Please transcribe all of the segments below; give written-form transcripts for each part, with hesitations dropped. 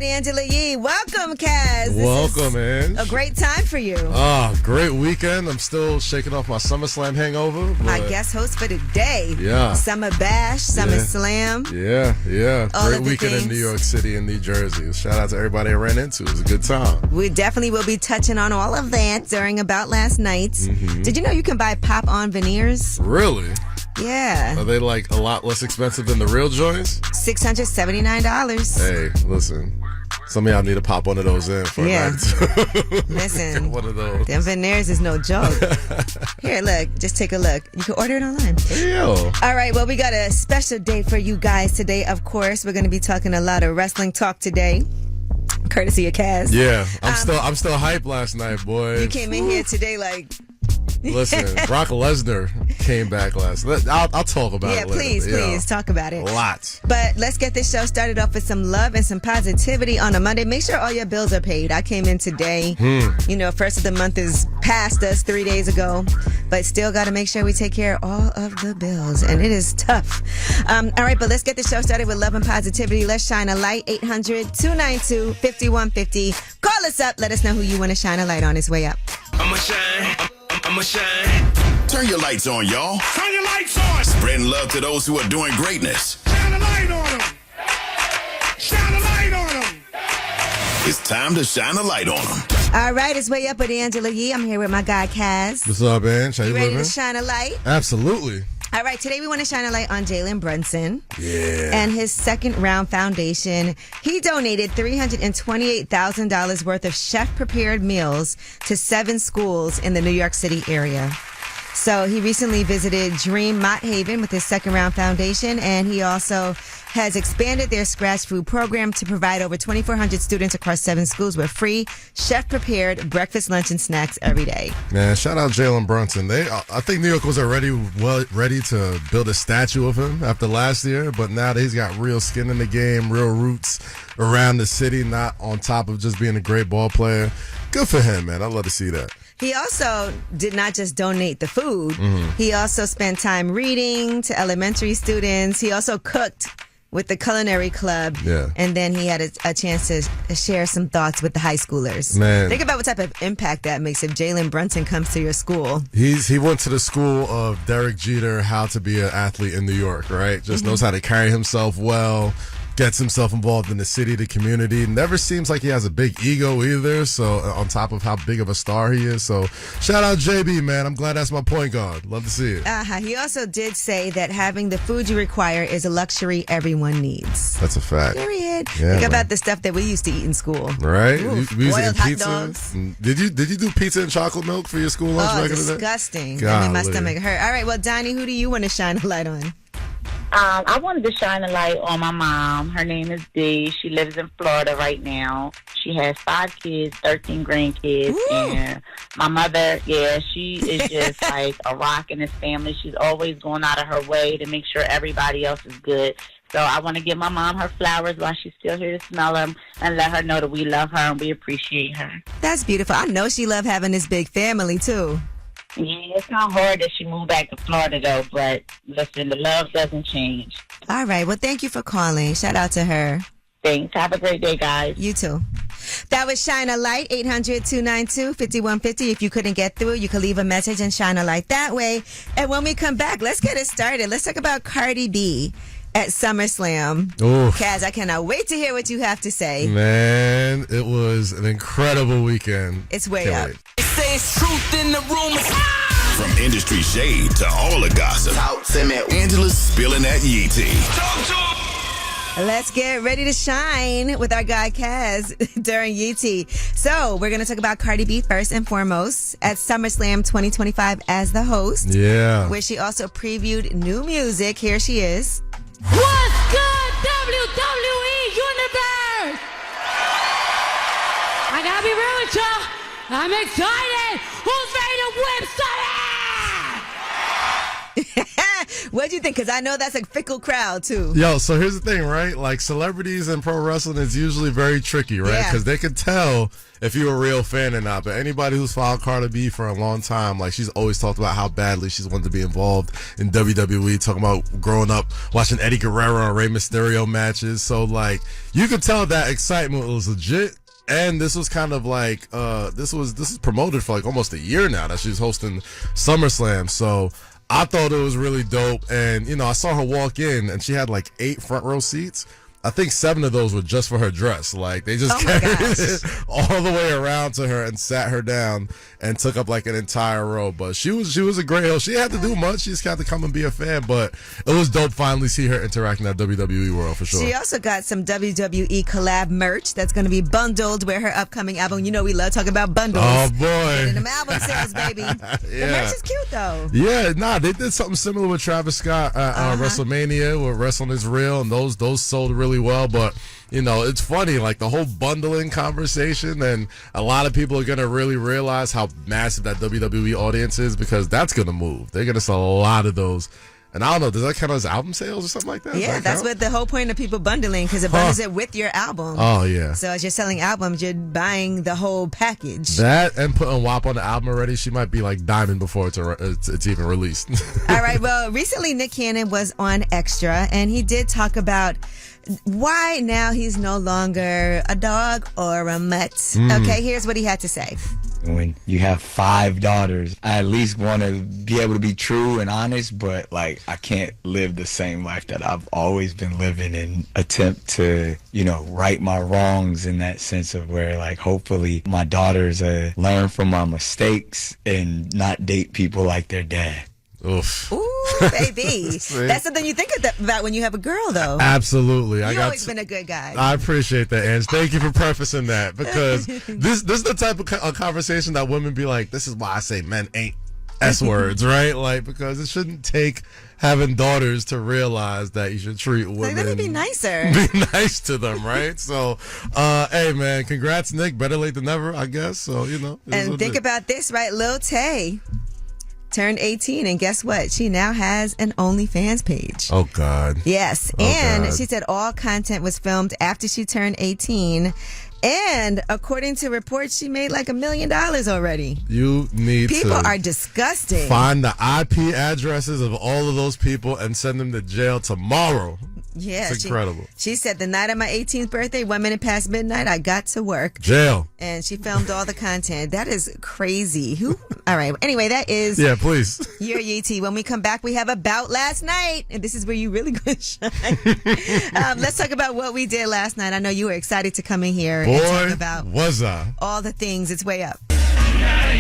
Angela Yee. Welcome, Kaz. Welcome, Ange. A great time for you. Great weekend. I'm still shaking off my SummerSlam hangover. My guest host for today. Yeah. Summer Bash, Summer Slam. Yeah. All Great of the weekend things. in New York City and New Jersey. Shout out to everybody I ran into. It was a good time. We definitely will be touching on all of that during About Last Night. Mm-hmm. Did you know you can buy pop-on veneers? Really? Yeah. Are they like a lot less expensive than the real joints? $679. Hey, listen. Some of y'all need to pop one of those in for a night. Listen. One of those. Them veneers is no joke. Here, look. Just take a look. You can order it online. Ew. All right. Well, we got a special day for you guys today. Of course, we're going to be talking a lot of wrestling talk today. Courtesy of Kaz. Yeah. I'm still hyped last night, boy. You came in here today like... Listen, Brock Lesnar came back last night. I'll talk about it later. Please talk about it. Lots. But let's get this show started off with some love and some positivity on a Monday. Make sure all your bills are paid. I came in today. You know, first of the month is past us 3 days ago, but still got to make sure we take care of all of the bills, and it is tough. All right, but let's get the show started with love and positivity. Let's shine a light. 800-292-5150. Call us up. Let us know who you want to shine a light on. His way up. I'ma shine. Turn your lights on, y'all. Turn your lights on. Spreading love to those who are doing greatness. Shine a light on them. Shine a light on them. It's time to shine a light on them. All right, it's way up with Angela Yee. I'm here with my guy, Kaz. What's up, Ange? How you Ready living? to shine a light? Absolutely. All right, today we want to shine a light on Jalen Brunson. Yeah. And his Second Round Foundation. He donated $328,000 worth of chef-prepared meals to 7 schools in the New York City area. So he recently visited Dream Mott Haven with his Second Round Foundation, and he also has expanded their scratch food program to provide over 2,400 students across 7 schools with free chef-prepared breakfast, lunch, and snacks every day. Man, shout out Jalen Brunson. I think New York was already ready to build a statue of him after last year, but now that he's got real skin in the game, real roots around the city, not on top of just being a great ball player. Good for him, man. I'd love to see that. He also did not just donate the food. He also spent time reading to elementary students. He also cooked with the culinary club. Yeah. And then he had a chance to share some thoughts with the high schoolers. Man. Think about what type of impact that makes if Jalen Brunson comes to your school. He went to the school of Derek Jeter, how to be an athlete in New York, right? Just knows how to carry himself well, gets himself involved in the city, the community. Never seems like he has a big ego either, so on top of how big of a star he is. So shout out JB, man. I'm glad that's my point guard. Love to see it. He also did say that having the food you require is a luxury everyone needs. That's a fact. Period. Yeah, Think about man. the stuff that we used to eat in school. Right? Oof, We used to boiled eat hot pizza. dogs. Did you do pizza and chocolate milk for your school lunch Oh, back in the day? disgusting. That made my Golly. stomach hurt. All right, well, Donnie, who do you want to shine a light on? I wanted to shine a light on my mom. Her name is Dee. She lives in Florida right now. She has 5 kids, 13 grandkids. Ooh. And my mother, she is just like a rock in this family. She's always going out of her way to make sure everybody else is good. So I want to give my mom her flowers while she's still here to smell them and let her know that we love her and we appreciate her. That's beautiful. I know she loved having this big family, too. Yeah, it's not hard that she moved back to Florida, though. But listen, the love doesn't change. All right. Well, thank you for calling. Shout out to her. Thanks. Have a great day, guys. You too. That was Shine a Light, 800-292-5150. If you couldn't get through, you could leave a message and shine a light that way. And when we come back, let's get it started. Let's talk about Cardi B at SummerSlam. Oof. Kaz, I cannot wait to hear what you have to say. Man, it was an incredible weekend. It's way Can't up. wait. They say it's truth in the room. From industry shade to all the gossip. Talk to me. Angela's spilling that yee tea. Talk to 'em. Let's get ready to shine with our guy Kaz during UT. So we're going to talk about Cardi B first and foremost at SummerSlam 2025 as the host. Yeah. Where she also previewed new music. Here she is. What's good, WWE Universe? I gotta be real with y'all. I'm excited. Who's ready to whip something? What'd you think? Because I know that's a fickle crowd, too. Yo, so here's the thing, right? Like, celebrities in pro wrestling is usually very tricky, right? Yeah. Because they can tell if you're a real fan or not. But anybody who's followed Cardi B for a long time, like, she's always talked about how badly she's wanted to be involved in WWE, talking about growing up watching Eddie Guerrero and Rey Mysterio matches. So, like, you could tell that excitement was legit. And this was kind of like this is promoted for like almost a year now that she's hosting SummerSlam. So I thought it was really dope. And I saw her walk in and she had like 8 front row seats. I think 7 of those were just for her dress. Like, they just carried it all the way around to her and sat her down and took up like an entire row. But she was a great host. She had to do much. She just had to come and be a fan. But it was dope finally see her interacting in that WWE world for sure. She also got some WWE collab merch that's going to be bundled with her upcoming album. You know we love talking about bundles. Oh, boy. And them album sales, baby. The merch is cute, though. Yeah, they did something similar with Travis Scott at WrestleMania where Wrestling is Real, and those sold really well. But it's funny, like the whole bundling conversation, and a lot of people are gonna really realize how massive that WWE audience is, because that's gonna move. They're gonna sell a lot of those. And I don't know, does that count as album sales or something like that? Yeah, that's what the whole point of people bundling, because it bundles it with your album. Oh, yeah. So as you're selling albums, you're buying the whole package. That and putting WAP on the album already, she might be like diamond before it's even released. All right, well, recently Nick Cannon was on Extra, and he did talk about why now he's no longer a dog or a mutt. Okay, here's what he had to say. When you have 5 daughters, I at least want to be able to be true and honest, but like I can't live the same life that I've always been living and attempt to, right my wrongs in that sense of where like hopefully my daughters learn from my mistakes and not date people like their dad. Oof. Ooh, baby. That's something you think about when you have a girl, though. Absolutely. You've always been a good guy. I appreciate that, Ange. Thank you for prefacing that, because this is the type of conversation that women be like, this is why I say men ain't S words, right? Like, because it shouldn't take having daughters to realize that you should treat women. Like, let me be nicer. Be nice to them, right? So, hey, man, congrats, Nick. Better late than never, I guess. So, And think about this, right? Lil Tay turned 18, and guess what? She now has an OnlyFans page. Oh, God. Yes. And she said all content was filmed after she turned 18. And according to reports, she made like $1 million already. You need People to are disgusting. find the IP addresses of all of those people and send them to jail tomorrow. Yeah, it's incredible. She said the night of my 18th birthday, 1 minute past midnight, I got to work. Jail. And she filmed all the content. That is crazy. All right. Anyway, that is Yeah, please. your YT. When we come back, we have About Last Night. And this is where you really going to shine. Let's talk about what we did last night. I know you were excited to come in here and talk about was I? all the things. It's way up.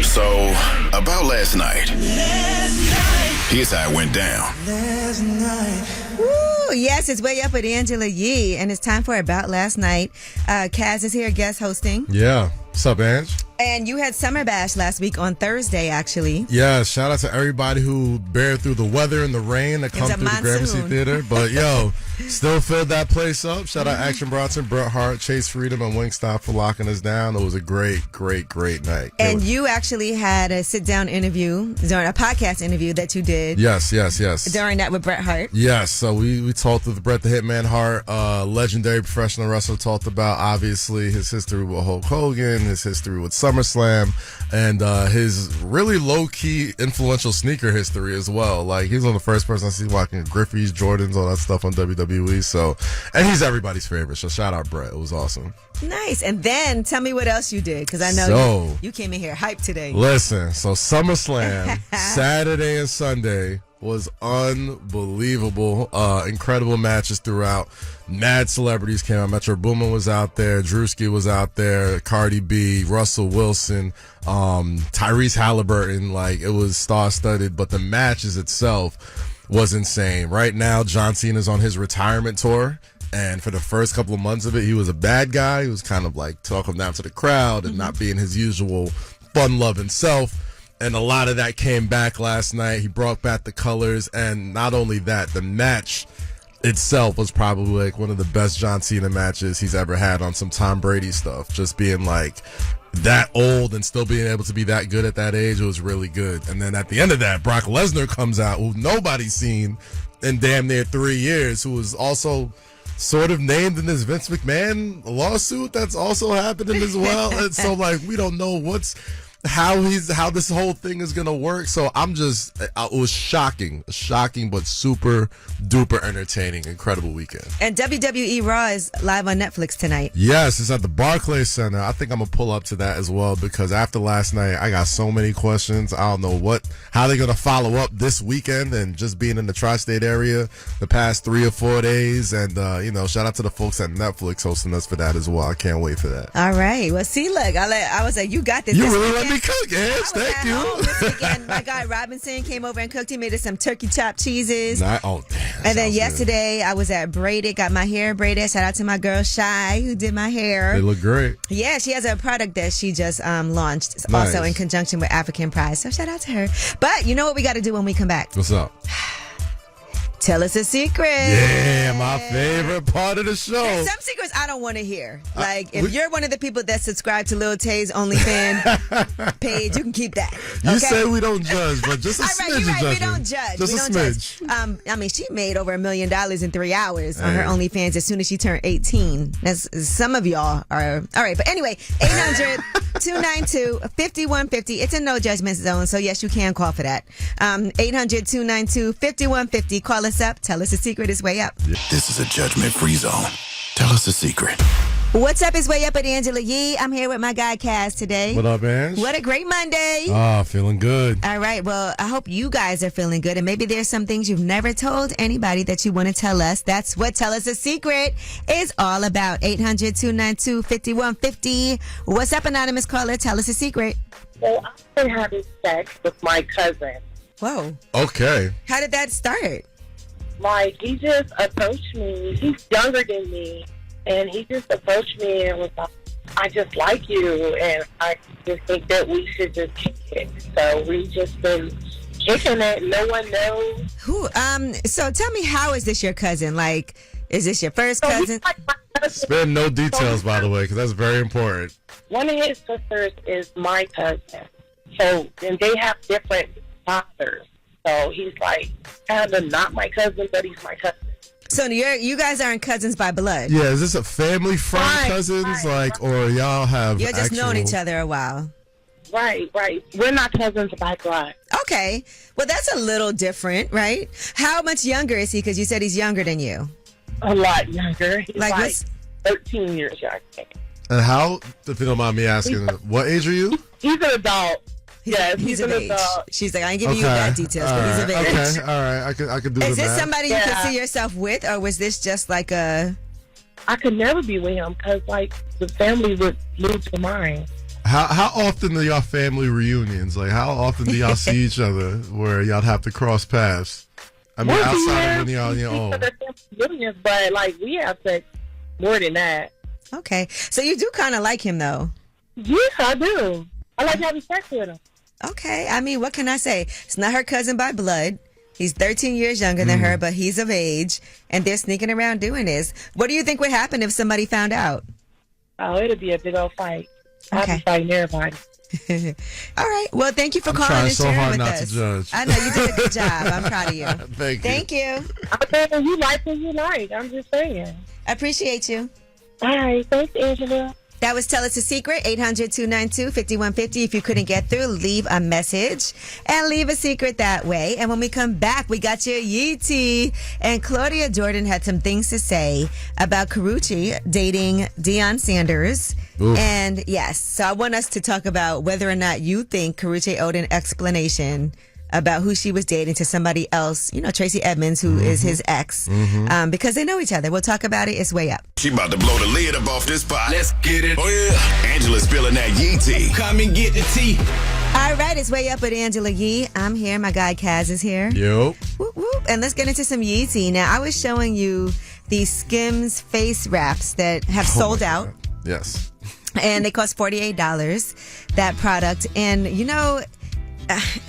So, about last night. Here's how it went down. Woo, yes, it's way up with Angela Yee, and it's time for About Last Night. Kaz is here, guest hosting. Yeah. What's up, Ange? And you had Summer Bash last week on Thursday, actually. Yeah, shout out to everybody who bared through the weather and the rain that come through the Gramercy Theater. But, still filled that place up. Shout out Action Bronson, Bret Hart, Chase Freedom, and Wingstop for locking us down. It was a great, great, great night. And you actually had a sit-down interview, during a podcast interview that you did. Yes. During that with Bret Hart. Yes, so we talked with Bret the Hitman Hart, legendary professional wrestler, talked about, obviously, his history with Hulk Hogan, his history with SummerSlam, and his really low-key influential sneaker history as well. Like, he's one of the first person I see walking Griffey's, Jordans, all that stuff on WWE. So, and he's everybody's favorite. So shout out Bret. It was awesome. Nice. And then tell me what else you did, because I know you came in here hyped today. Listen, so SummerSlam, Saturday and Sunday was unbelievable. Incredible matches throughout. Mad celebrities came out. Metro Boomin was out there. Drewski was out there. Cardi B, Russell Wilson, Tyrese Halliburton. Like, it was star-studded, but the matches itself was insane. Right now, John Cena's on his retirement tour. And for the first couple of months of it, he was a bad guy. He was kind of like talking down to the crowd and not being his usual fun-loving self. And a lot of that came back last night. He brought back the colors. And not only that, the match itself was probably like one of the best John Cena matches he's ever had on some Tom Brady stuff. Just being like that old and still being able to be that good at that age, it was really good. And then at the end of that, Brock Lesnar comes out, who nobody's seen in damn near 3 years, who was also sort of named in this Vince McMahon lawsuit that's also happening as well. And so like we don't know how this whole thing is gonna work. So it was shocking, but super duper entertaining, incredible weekend. And WWE Raw is live on Netflix tonight. Yes, it's at the Barclays Center. I think I'm gonna pull up to that as well, because after last night, I got so many questions. I don't know how they're gonna follow up this weekend, and just being in the tri-state area the past 3 or 4 days. And shout out to the folks at Netflix hosting us for that as well. I can't wait for that. All right. Well, see, look, I was like, you got this. You this really weekend. let me cook, Edge. Thank you. This weekend, my guy Robinson came over and cooked. He made us some turkey chopped cheeses. Oh, damn. And then yesterday, I was at Braided, got my hair braided. Shout out to my girl Shy, who did my hair. They look great. Yeah, she has a product that she just launched, Nice. also in conjunction with African Pride. So shout out to her. But you know what we got to do when we come back? What's up? Tell us a secret. Yeah, my favorite part of the show. There's some secrets I don't want to hear. Like, if you're one of the people that subscribe to Lil Tay's OnlyFans page, you can keep that. Okay? You say we don't judge, but just a smidge You're of right. We judging. don't judge. Just we a don't smidge. judge. I mean, she made over $1 million in 3 hours on her Hey. OnlyFans as soon as she turned 18. That's some of y'all are all right. But anyway, 800-292-5150. It's a no judgment zone, so yes, you can call for that. 800-292-5150. Call us up. Tell us a secret. Is way up. This is a judgment-free zone. Tell us a secret. What's up? Is way up with Angela Yee. I'm here with my guy Kaz today. What up, Ange? What a great Monday. Feeling good. All right. Well, I hope you guys are feeling good. And maybe there's some things you've never told anybody that you want to tell us. That's what Tell Us a Secret is all about. 800-292-5150. What's up, anonymous caller? Tell us a secret. So I've been having sex with my cousin. Whoa. Okay. How did that start? Like, he just approached me. He's younger than me. And he just approached me and was like, I just like you. And I just think that we should just kick it. So we just been kicking it. No one knows. Who? So tell me, how is this your cousin? Like, is this your first So he's cousin? like my cousin. Spare no details, by the way, because that's very important. One of his sisters is my cousin. So, and they have different fathers. So he's like kind of not my cousin, but he's my cousin. So you guys aren't cousins by blood. Yeah, is this a family friend Right, cousins, right. or y'all have You're just known actual- each other a while. Right. We're not cousins by blood. Okay. Well, that's a little different, right? How much younger is he? Because you said he's younger than you. A lot younger. He's Like like what's- 13 years younger. And how, if you don't mind me asking, what age are you? He's an adult. Yes, He's an of age. adult. She's like, I ain't giving you that details, but he's of age. Okay, all right. I could do Is the this math. somebody you Yeah. could see yourself with, or was this just like a... I could never be with him because, like, the family would lose their mind. How often are y'all family reunions? Like, how often do y'all see each other where y'all have to cross paths? I mean, outside of when y'all on your own. Reunions, but, like, we have sex more than that. Okay. So you do kind of like him, though. Yeah, I do. I like having sex with him. Okay. I mean, what can I say? It's not her cousin by blood. He's 13 years younger than her, but he's of age, and they're sneaking around doing this. What do you think would happen if somebody found out? Oh, it'll be a big old fight. I'll Okay. be fighting everybody. All right. Well, thank you for I'm calling trying and so sharing hard with not us. to judge. I know you did a good job. I'm proud of you. Thank you. I mean, you like what you like. I'm just saying. I appreciate you. All right. Thanks, Angela. That was Tell Us a Secret, 800-292-5150. If you couldn't get through, leave a message and leave a secret that way. And when we come back, we got your Yee tea. And Claudia Jordan had some things to say about Karrueche dating Deion Sanders. Oof. And yes, so I want us to talk about whether or not you think Karrueche owed an explanation about who she was dating to somebody else, you know, Tracy Edmonds, who is his ex, because they know each other. We'll talk about it. It's way up. She about to blow the lid up off this pot. Let's get it. Oh, yeah. Angela's spilling that Yee tea. Come and get the tea. All right, it's way up with Angela Yee. I'm here. My guy Kaz is here. Yup. Whoop, whoop. And let's get into some Yee tea. Now, I was showing you these Skims face wraps that have sold out. Yes. And they cost $48, that product. And, you know,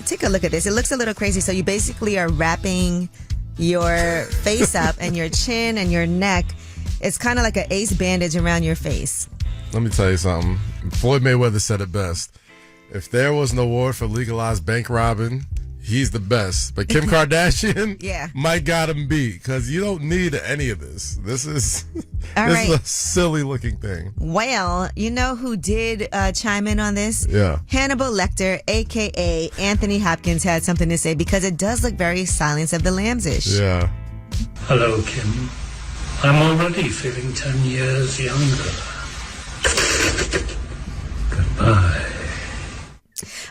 take a look at this. It looks a little crazy. So you basically are wrapping your face up and your chin and your neck. It's kind of like an ace bandage around your face. Let me tell you something. Floyd Mayweather said it best. If there was an award for legalized bank robbing, he's the best. But Kim Kardashian might got him beat because you don't need any of this. This is is a silly looking thing. Well, you know who did chime in on this? Yeah. Hannibal Lecter, a.k.a. Anthony Hopkins, had something to say because it does look very Silence of the Lambs-ish. Yeah. Hello, Kim. I'm already feeling 10 years younger. Goodbye.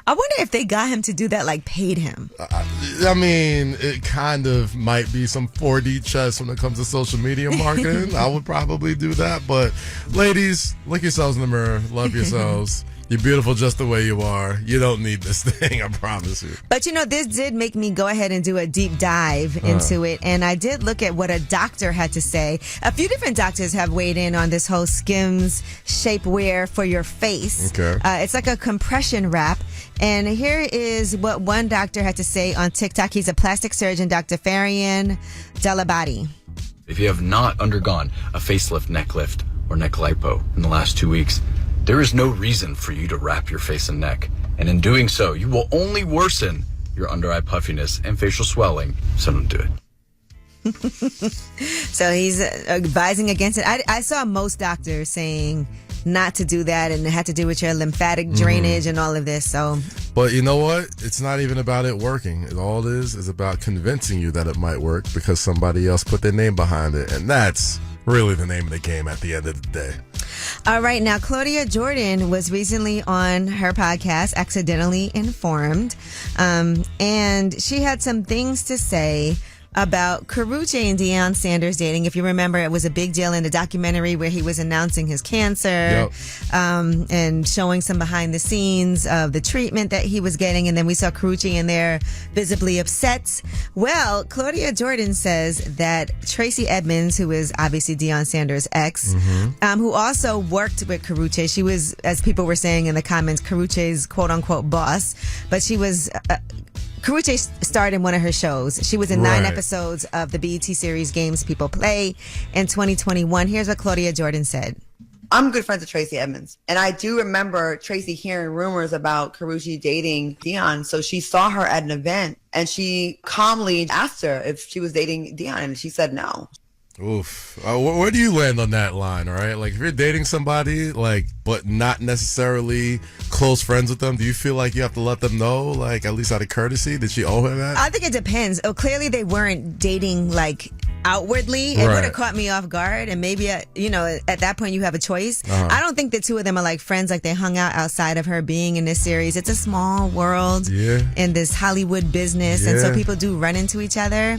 I wonder if they got him to do that, like paid him. I mean, it kind of might be some 4D chess when it comes to social media marketing. I would probably do that. But ladies, look yourselves in the mirror. Love yourselves. You're beautiful just the way you are. You don't need this thing, I promise you. But, you know, this did make me go ahead and do a deep dive into it. And I did look at what a doctor had to say. A few different doctors have weighed in on this whole Skims shapewear for your face. Okay. It's like a compression wrap. And here is what one doctor had to say on TikTok. He's a plastic surgeon, Dr. Farian Delabati. If you have not undergone a facelift, neck lift, or neck lipo in the last 2 weeks, there is no reason for you to wrap your face and neck. And in doing so, you will only worsen your under-eye puffiness and facial swelling. So don't do it. So he's advising against it. I saw most doctors saying not to do that, and it had to do with your lymphatic drainage and all of this. So, but you know what? It's not even about it working. All it is about convincing you that it might work because somebody else put their name behind it. And that's really the name of the game at the end of the day. All right. Now, Claudia Jordan was recently on her podcast, Accidentally Informed, and she had some things to say about Karrueche and Deion Sanders dating. If you remember, it was a big deal in the documentary where he was announcing his cancer and showing some behind the scenes of the treatment that he was getting. And then we saw Karrueche in there visibly upset. Well, Claudia Jordan says that Tracy Edmonds, who is obviously Deion Sanders' ex, who also worked with Karrueche, she was, as people were saying in the comments, Karrueche's quote-unquote boss, but she was... Karrueche starred in one of her shows. She was in 9 episodes of the BET series Games People Play in 2021. Here's what Claudia Jordan said. I'm good friends with Tracy Edmonds. And I do remember Tracy hearing rumors about Karrueche dating Deion. So she saw her at an event and she calmly asked her if she was dating Deion. And she said no. Oof. Where do you land on that line, all right? Like, if you're dating somebody, like, but not necessarily close friends with them, do you feel like you have to let them know, like, at least out of courtesy? Did she owe her that? I think it depends. Oh, clearly they weren't dating, like, outwardly. It would have caught me off guard, and maybe, at that point you have a choice. I don't think the two of them are, like, friends, like they hung out outside of her being in this series. It's a small world in this Hollywood business, and so people do run into each other.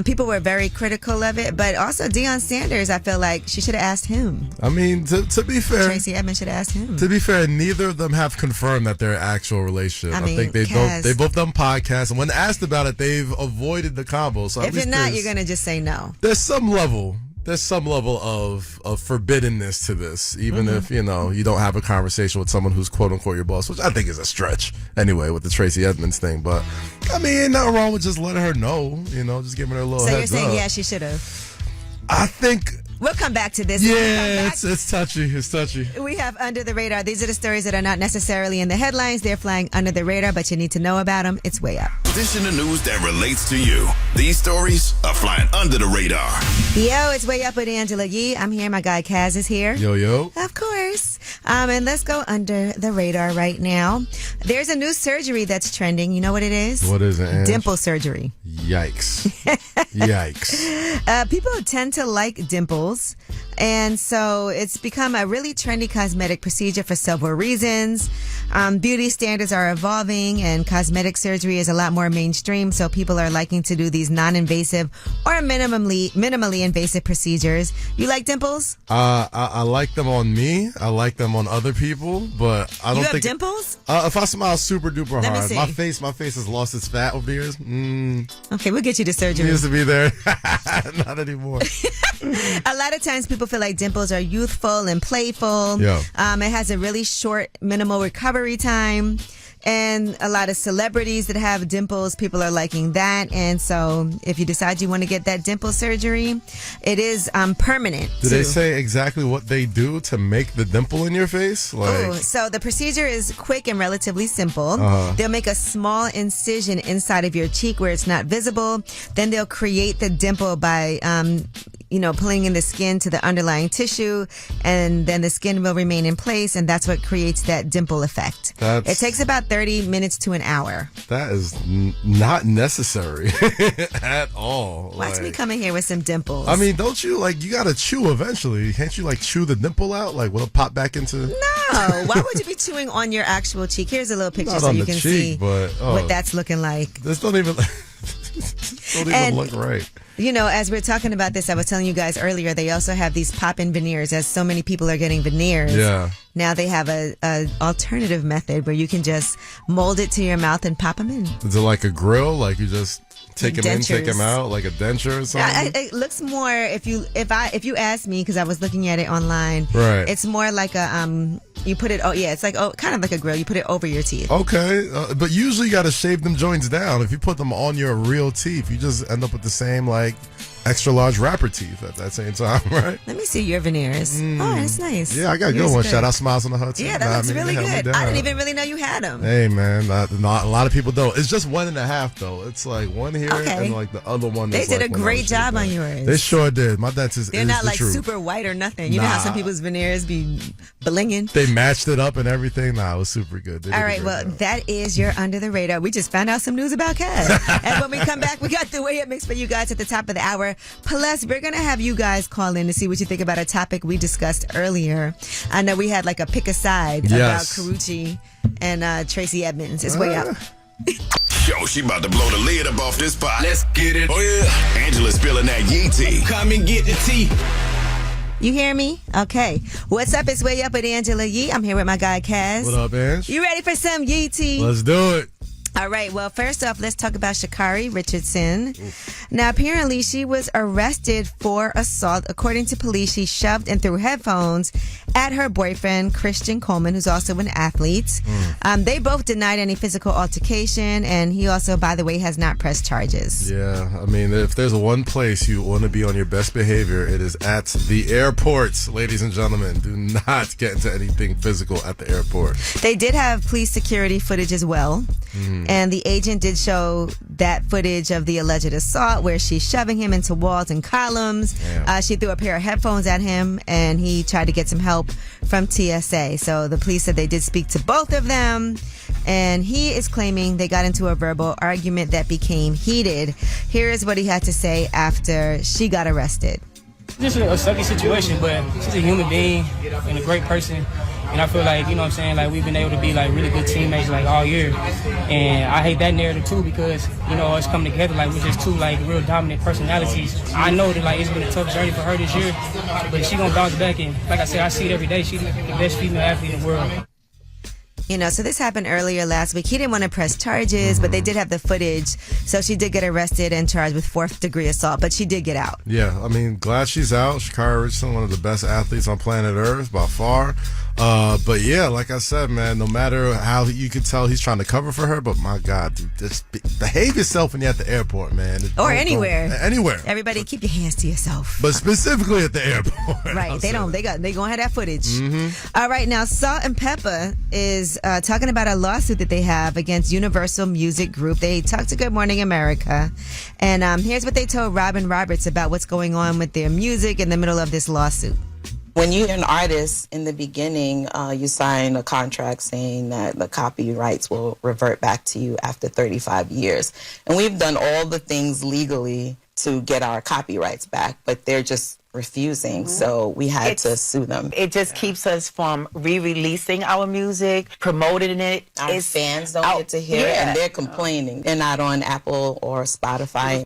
People were very critical of it, but also Deion Sanders, I feel like she should have asked him. I mean, to be fair, Tracy Edmonds should have asked him. To be fair, neither of them have confirmed that they're an actual relationship. I think they both done podcasts, and when asked about it, they've avoided the combo. So if you're not, you're gonna just say no. There's some level of forbiddenness to this, even if you don't have a conversation with someone who's quote unquote your boss, which I think is a stretch anyway with the Tracy Edmonds thing. But I mean, ain't nothing wrong with just letting her know, just giving her a little heads up. So you're saying, yeah, she should have. I think we'll come back to this. Yeah, it's touchy. It's touchy. We have Under the Radar. These are the stories that are not necessarily in the headlines. They're flying under the radar, but you need to know about them. It's Way Up. This in the news that relates to you. These stories are flying under the radar. Yo, it's Way Up with Angela Yee. I'm here. My guy Kaz is here. Yo. Of course. And let's go under the radar right now. There's a new surgery that's trending. You know what it is? What is it, Ange? Dimple surgery. Yikes. Yikes. People tend to like dimples, and so it's become a really trendy cosmetic procedure for several reasons. Beauty standards are evolving, and cosmetic surgery is a lot more mainstream, so people are liking to do these non-invasive or minimally invasive procedures. You like dimples? I like them on me. I like them on other people, but I don't think... You have dimples? If I smile super duper Let me hard, see. my face has lost its fat over the years. Okay, we'll get you to surgery. It used to be there. Not anymore. A lot of times people feel like dimples are youthful and playful. Yeah. It has a really short, minimal recovery time. And a lot of celebrities that have dimples, people are liking that. And so if you decide you want to get that dimple surgery, it is permanent. Do they say exactly what they do to make the dimple in your face? So the procedure is quick and relatively simple. They'll make a small incision inside of your cheek where it's not visible. Then they'll create the dimple by pulling in the skin to the underlying tissue, and then the skin will remain in place, and that's what creates that dimple effect. It takes about 30 minutes to an hour. That is not necessary at all. Watch me come in here with some dimples. I mean, don't you, you gotta chew eventually. Can't you, chew the dimple out? Will it pop back into... No. Why would you be chewing on your actual cheek? Here's a little picture Not so on you the can cheek, see but, what that's looking like. This don't even... look right. As we're talking about this, I was telling you guys earlier, they also have these pop-in veneers. As so many people are getting veneers, now they have a alternative method where you can just mold it to your mouth and pop them in. Is it like a grill? You just take them in, take Dentures. them out, like a denture or something? It looks more, if you ask me, because I was looking at it online, right? It's more like a you put it. It's kind of like a grill. You put it over your teeth. Okay, but usually you got to shave them joints down. If you put them on your real teeth, you just end up with the same extra large rapper teeth at that same time, right? Let me see your veneers. Oh, that's nice. Yeah, I got a good one. Shout out Smiles on the Hut. Yeah, that looks really good. I didn't even really know you had them. Hey, man, not a lot of people don't. It's just 1.5 though. It's one here and the other one. They did a great job on yours. They sure did. My dentist. They're not super white or nothing. You know how some people's veneers be blinging. They matched it up and everything. It was super good. All right, well, that is your Under the Radar. We just found out some news about Kaz. And when we come back, we got the Way Up Mix for you guys at the top of the hour. Plus, we're going to have you guys call in to see what you think about a topic we discussed earlier. I know we had a pick a side about Karrueche and Tracy Edmonds. It's Way Up. Yo, she about to blow the lid up off this pot. Let's get it. Oh, yeah. Angela's spilling that yee tea. Come and get the tea. You hear me? Okay. What's up? It's Way Up with Angela Yee. I'm here with my guy, Kaz. What up, Ange? You ready for some Yee tea? Let's do it. All right. Well, first off, let's talk about Shakari Richardson. Oof. Now, apparently, she was arrested for assault. According to police, she shoved and threw headphones at her boyfriend, Christian Coleman, who's also an athlete. They both denied any physical altercation, and he also, by the way, has not pressed charges. Yeah. I mean, if there's one place you want to be on your best behavior, it is at the airports, ladies and gentlemen. Do not get into anything physical at the airport. They did have police security footage as well. And the agent did show that footage of the alleged assault where she's shoving him into walls and columns. She threw a pair of headphones at him, and he tried to get some help from TSA. So the police said they did speak to both of them, and he is claiming they got into a verbal argument that became heated. Here is what he had to say after she got arrested. Just a sucky situation, but she's a human being and a great person. And I feel like, you know what I'm saying, like we've been able to be like really good teammates like all year. And I hate that narrative too because, you know, it's coming together like we're just two like real dominant personalities. I know that like it's been a tough journey for her this year, but she gonna bounce back. And like I said, I see it every day. She's the best female athlete in the world. You know, so this happened earlier last week. He didn't want to press charges, but they did have the footage. So she did get arrested and charged with 4th-degree assault, but she did get out. Yeah, I mean, glad she's out. Shakari Richardson, one of the best athletes on planet Earth by far. But yeah, like I said, man, no matter how you could tell he's trying to cover for her, but my God, dude, just behave yourself when you're at the airport, man. Or anywhere. Anywhere. Everybody keep your hands to yourself. But specifically at the airport. Right. They gonna have that footage. All right, now Salt and Pepper is talking about a lawsuit that they have against Universal Music Group. They talked to Good Morning America, and here's what they told Robin Roberts about what's going on with their music in the middle of this lawsuit. When you're an artist, in the beginning, you sign a contract saying that the copyrights will revert back to you after 35 years. And we've done all the things legally to get our copyrights back, but they're just refusing. So we had to sue them. It just keeps us from re-releasing our music, promoting it. Our fans don't get to hear it, and they're complaining. They're not on Apple or Spotify.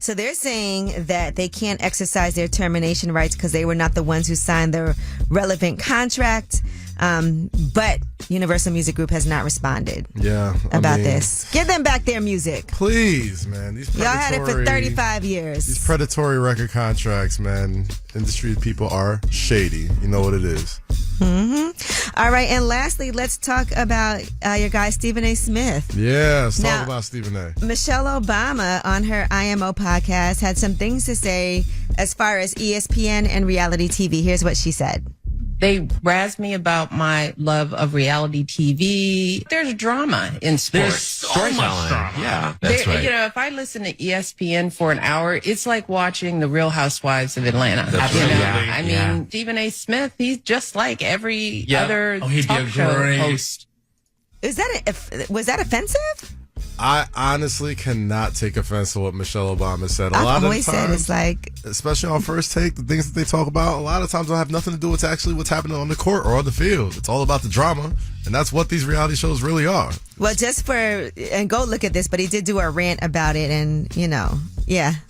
So they're saying that they can't exercise their termination rights because they were not the ones who signed the relevant contract. But Universal Music Group has not responded about this. Give them back their music. Please, man. Y'all had it for 35 years. These predatory record contracts, man. Industry people are shady. You know what it is. All right, and lastly, let's talk about your guy, Stephen A. Smith. Yeah, let's Now, talk about Stephen A. Michelle Obama on her IMO podcast had some things to say as far as ESPN and reality TV. Here's what she said. They razzed me about my love of reality TV. There's drama in sports. There's so much drama. Yeah, that's right. You know, if I listen to ESPN for an hour, it's like watching The Real Housewives of Atlanta. That's you right. know? Yeah. I mean, Stephen A. Smith, he's just like every Yeah. other he'd talk be a show great host. Was that offensive? I honestly cannot take offense to what Michelle Obama said. I've always said it's like, especially on First Take, the things that they talk about, a lot of times don't have nothing to do with actually what's happening on the court or on the field. It's all about the drama, and that's what these reality shows really are. well, and go look at this, but he did do a rant about it, and yeah,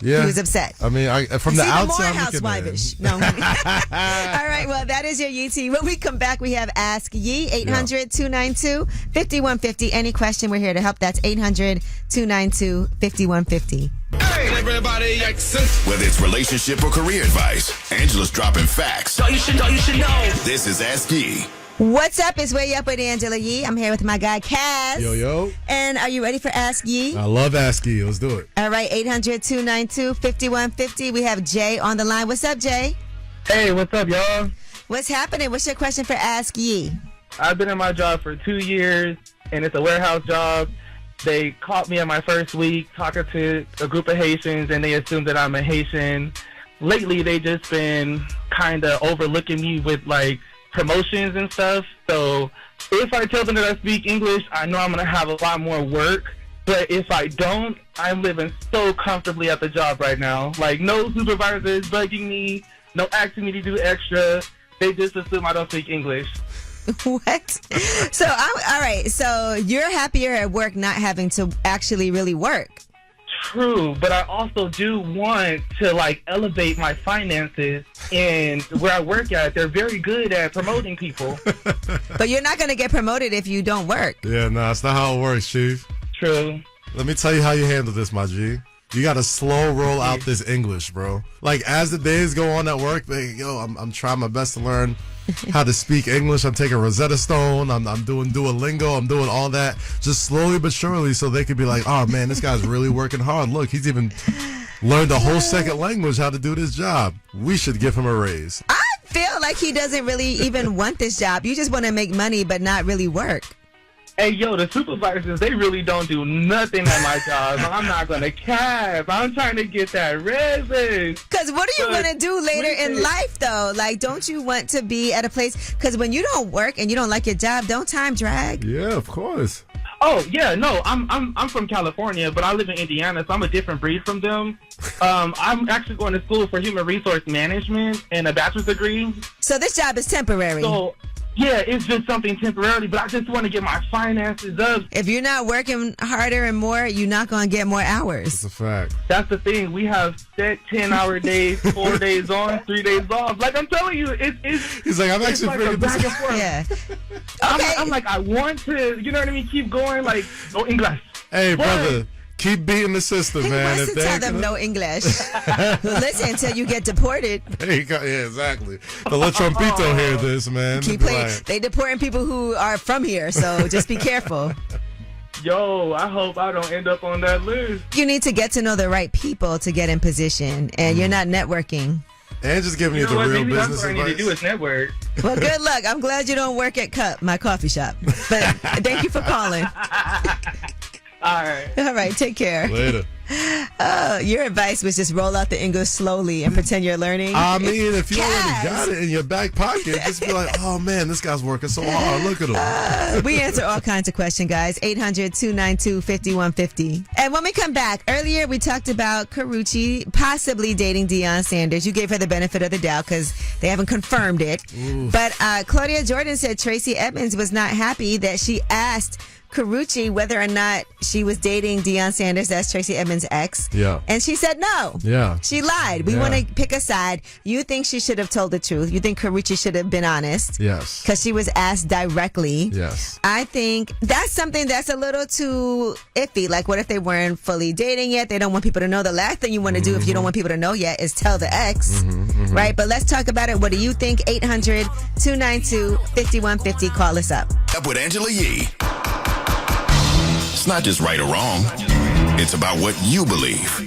he was upset. I mean, from the outside, more housewife-ish. No. All right, well, that is your Yee. When we come back, we have Ask Yee, 800-292-5150. Any question, we're here to help. That's 800-292-5150. Hey, everybody, whether it's relationship or career advice, Angela's dropping facts. You should know. This is Ask Yee. What's up? It's Way Up with Angela Yee. I'm here with my guy, Kaz. Yo. And are you ready for Ask Yee? I love Ask Yee. Let's do it. All right, 800-292-5150. We have Jay on the line. What's up, Jay? Hey, what's up, y'all? What's happening? What's your question for Ask Yee? I've been in my job for 2 years, and it's a warehouse job. They caught me in my first week talking to a group of Haitians, and they assumed that I'm a Haitian. Lately, they just been kind of overlooking me with, like, promotions and stuff. So if I tell them that I speak English, I know I'm going to have a lot more work. But if I don't, I'm living so comfortably at the job right now. Like, no supervisors bugging me, no asking me to do extra. They just assume I don't speak English. What? So, all right. So you're happier at work not having to actually really work. True, but I also do want to, like, elevate my finances. And where I work at, they're very good at promoting people. But you're not going to get promoted if you don't work. Yeah, no, that's not how it works, Chief. True. Let me tell you how you handle this, my G. You got to slow roll out this English, bro. Like, as the days go on at work, I'm trying my best to learn how to speak English. I'm taking Rosetta Stone. I'm doing Duolingo. I'm doing all that just slowly but surely so they could be like, oh, man, this guy's really working hard. Look, he's even learned a whole second language how to do this job. We should give him a raise. I feel like he doesn't really even want this job. You just want to make money but not really work. Hey, yo, the supervisors, they really don't do nothing at my job. I'm not going to cap. I'm trying to get that raise. Because what are you going to do later in life, though? Like, don't you want to be at a place? Because when you don't work and you don't like your job, don't time drag? Yeah, of course. Oh, yeah, no, I'm from California, but I live in Indiana, so I'm a different breed from them. I'm actually going to school for human resource management and a bachelor's degree. So this job is temporary. So, yeah, it's just something temporarily, but I just want to get my finances up. If you're not working harder and more, you're not going to get more hours. That's a fact. That's the thing. We have set 10-hour days, 4 days on, 3 days off. Like, I'm telling you, it's He's like, I'm actually like figured back this and forth. Yeah. Okay. I'm like, I want to, you know what I mean, keep going, like, no English. Hey, What? brother. Keep beating the system, He man. wants to tell them no English. Listen until you get deported. Hey, yeah, exactly. The La Trumpito hear this, man. Keep Be playing. like, They deporting people who are from here, so just be careful. Yo, I hope I don't end up on that list. You need to get to know the right people to get in position, and you're not networking. And just giving you know the what? real Maybe business that's what I need to do is network. Well, good luck. I'm glad you don't work at Cup, my coffee shop. But thank you for calling. All right, take care. Later. Your advice was just roll out the English slowly and pretend you're learning. I mean, if you already got it in your back pocket, just be like, oh, man, this guy's working so hard. Look at him. We answer all kinds of questions, guys. 800-292-5150. And when we come back, earlier we talked about Karrueche possibly dating Deion Sanders. You gave her the benefit of the doubt because they haven't confirmed it. But Claudia Jordan said Tracy Edmonds was not happy that she asked Karrueche whether or not she was dating Deion Sanders, that's Tracy Edmonds' ex. Yeah. And she said no. Yeah. She lied. We want to pick a side. You think she should have told the truth. You think Karrueche should have been honest. Yes. Because she was asked directly. Yes. I think that's something that's a little too iffy. Like, what if they weren't fully dating yet? They don't want people to know. The last thing you want to do if you don't want people to know yet is tell the ex. Right? But let's talk about it. What do you think? 800-292-5150. Call us up. Up with Angela Yee. It's not just right or wrong. It's about what you believe.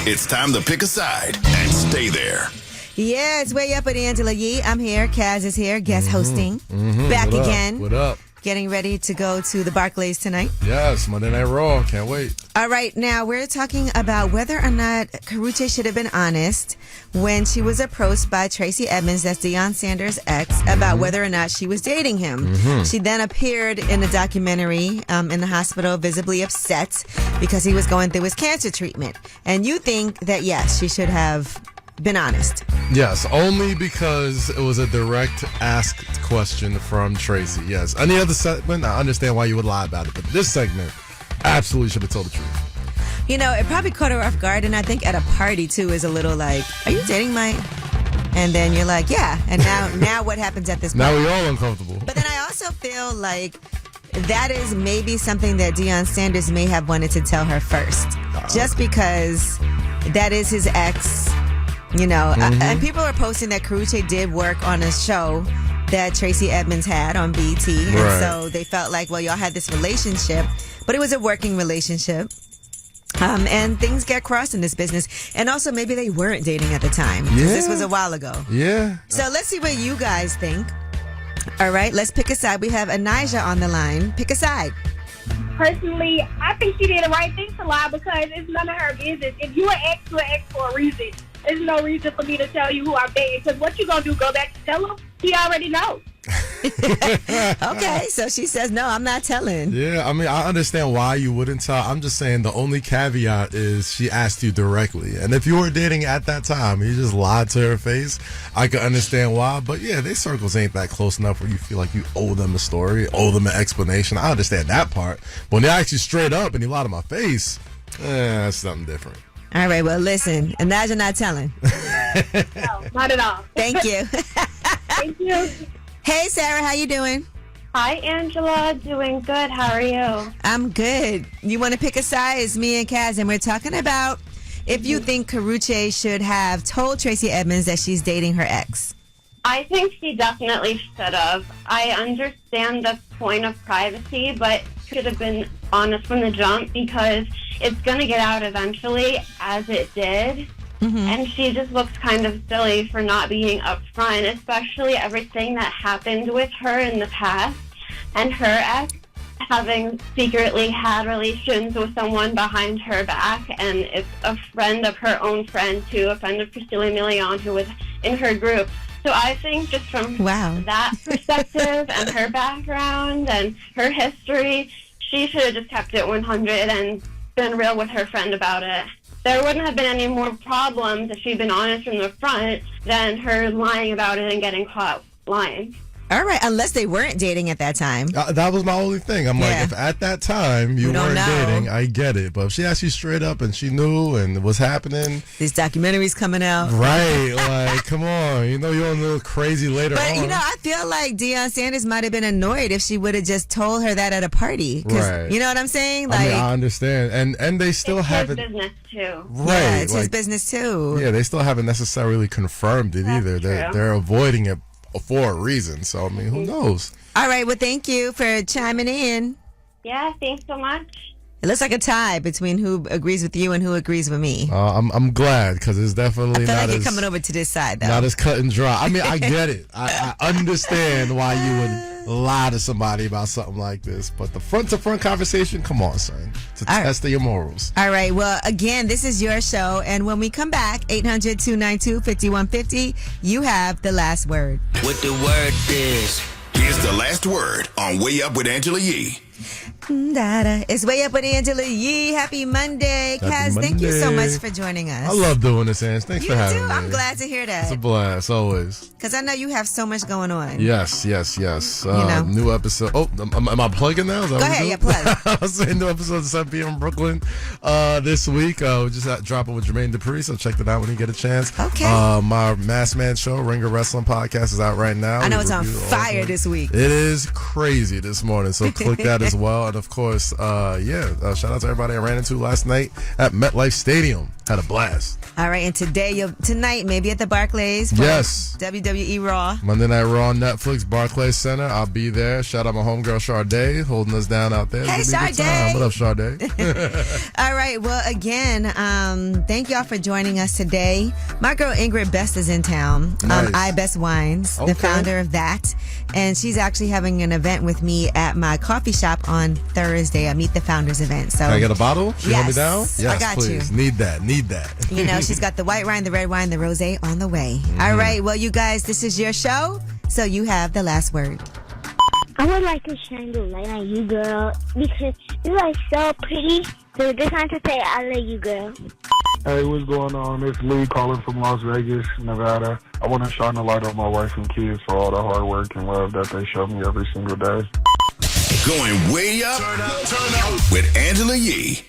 It's time to pick a side and stay there. Yeah, it's Way Up with Angela Yee. I'm here. Kaz is here. Guest hosting. Back What up? again. What up? Getting ready to go to the Barclays tonight. Yes, Monday Night Raw. Can't wait. All right, now we're talking about whether or not Karrueche should have been honest when she was approached by Tracy Edmonds, that's Deion Sanders' ex, about whether or not she was dating him. She then appeared in a documentary in the hospital, visibly upset because he was going through his cancer treatment. And you think that, yes, she should have been honest. Yes, only because it was a direct asked question from Tracy. Yes. Any other segment, I understand why you would lie about it. But this segment, absolutely should have told the truth. You know, it probably caught her off guard. And I think at a party, too, is a little like, are you dating my... And then you're like, yeah. And now what happens at this point? Now we're all uncomfortable. But then I also feel like that is maybe something that Deion Sanders may have wanted to tell her first. Just because that is his ex... You know, and people are posting that Karrueche did work on a show that Tracy Edmonds had on BT. And so they felt like, well, y'all had this relationship, but it was a working relationship. And things get crossed in this business. And also maybe they weren't dating at the time. Yeah. This was a while ago. Yeah. So let's see what you guys think. All right, let's pick a side. We have Anijah on the line. Pick a side. Personally, I think she did the right thing to lie because it's none of her business. If you are ex, you're ex for a reason. There's no reason for me to tell you who I'm dating because what you gonna do? Go back and tell him? He already knows. Okay, so she says, no, I'm not telling. Yeah, I mean, I understand why you wouldn't tell. I'm just saying the only caveat is she asked you directly. And if you were dating at that time, you just lied to her face, I could understand why. But yeah, their circles ain't that close enough where you feel like you owe them a story, owe them an explanation. I understand that part. But when they ask you straight up and you lie to my face, that's something different. All right, well, listen, imagine not telling. No, not at all. Thank you. Thank you. Hey, Sarah, how you doing? Hi, Angela. Doing good. How are you? I'm good. You want to pick a side? It's me and Kaz, and we're talking about if you think Karrueche should have told Tracy Edmonds that she's dating her ex. I think she definitely should have. I understand the point of privacy, but should have been honest from the jump because it's going to get out eventually, as it did. And she just looks kind of silly for not being upfront, especially everything that happened with her in the past and her ex having secretly had relations with someone behind her back. And it's a friend of her own friend, too, a friend of Priscilla Milian, who was in her group. So I think just from that perspective and her background and her history, she should have just kept it 100 and been real with her friend about it. There wouldn't have been any more problems if she'd been honest from the front than her lying about it and getting caught lying. All right, unless they weren't dating at that time. That was my only thing. I'm like, if at that time you weren't dating, I get it. But if she asked you straight up and she knew and what's happening. These documentaries coming out. Right, like, come on. You know you're a little crazy later on. But, you know, I feel like Deion Sanders might have been annoyed if she would have just told her that at a party. Right. You know what I'm saying? Like, I mean, I understand. And they still haven't. It's his business, too. Right. Yeah, it's his business, too. Yeah, they still haven't necessarily confirmed it either. They're avoiding it for a reason. So, I mean, who knows? All right. Well, thank you for chiming in. Yeah, thanks so much. It looks like a tie between who agrees with you and who agrees with me. I'm glad because it's definitely I feel not like as you're coming over to this side, though. Not as cut and dry. I mean, I get it. I understand why you would lie to somebody about something like this. But the front-to-front conversation, come on, son. It's a test of your morals. All right. Well, again, this is your show. And when we come back, 800-292-5150, you have the last word. What the word is. Here's the last word on Way Up with Angela Yee. It's Way Up with Angela Yee. Happy Monday. Kaz, thank you so much for joining us. I love doing this, Ange. Thanks for having me. I'm glad to hear that. It's a blast, always. Because I know you have so much going on. Yes. New episode. Oh, am I plugging now? Is that Go ahead, plug. I was saying new episode of 7 p.m. in Brooklyn this week. We just dropping with Jermaine Dupri, so check that out when you get a chance. Okay. My Masked Man show, Ringer Wrestling Podcast, is out right now. I know it's on fire this week. It is crazy this morning, so click that as well. And of course, shout out to everybody I ran into last night at MetLife Stadium. Had a blast. All right, and tonight, maybe at the Barclays for WWE Raw. Monday Night Raw on Netflix, Barclays Center. I'll be there. Shout out my homegirl Sade holding us down out there. Hey, Sade. What up, Sade? All right, well, again, thank y'all for joining us today. My girl Ingrid Best is in town. Nice. I Best Wines, the founder of that. And she's actually having an event with me at my coffee shop on Thursday, a Meet the Founders event. So can I get a bottle? She hold me down? Yes, I got please. you. Need that. You know, she's got the white wine, the red wine, the rosé on the way. All right, well, you guys, this is your show, so you have the last word. I would like to shine the light on you, girl, because you are so pretty. So just want to say I love you, girl. Hey, what's going on? It's Lee calling from Las Vegas, Nevada. I want to shine the light on my wife and kids for all the hard work and love that they show me every single day. Going way up, turn up with Angela Yee.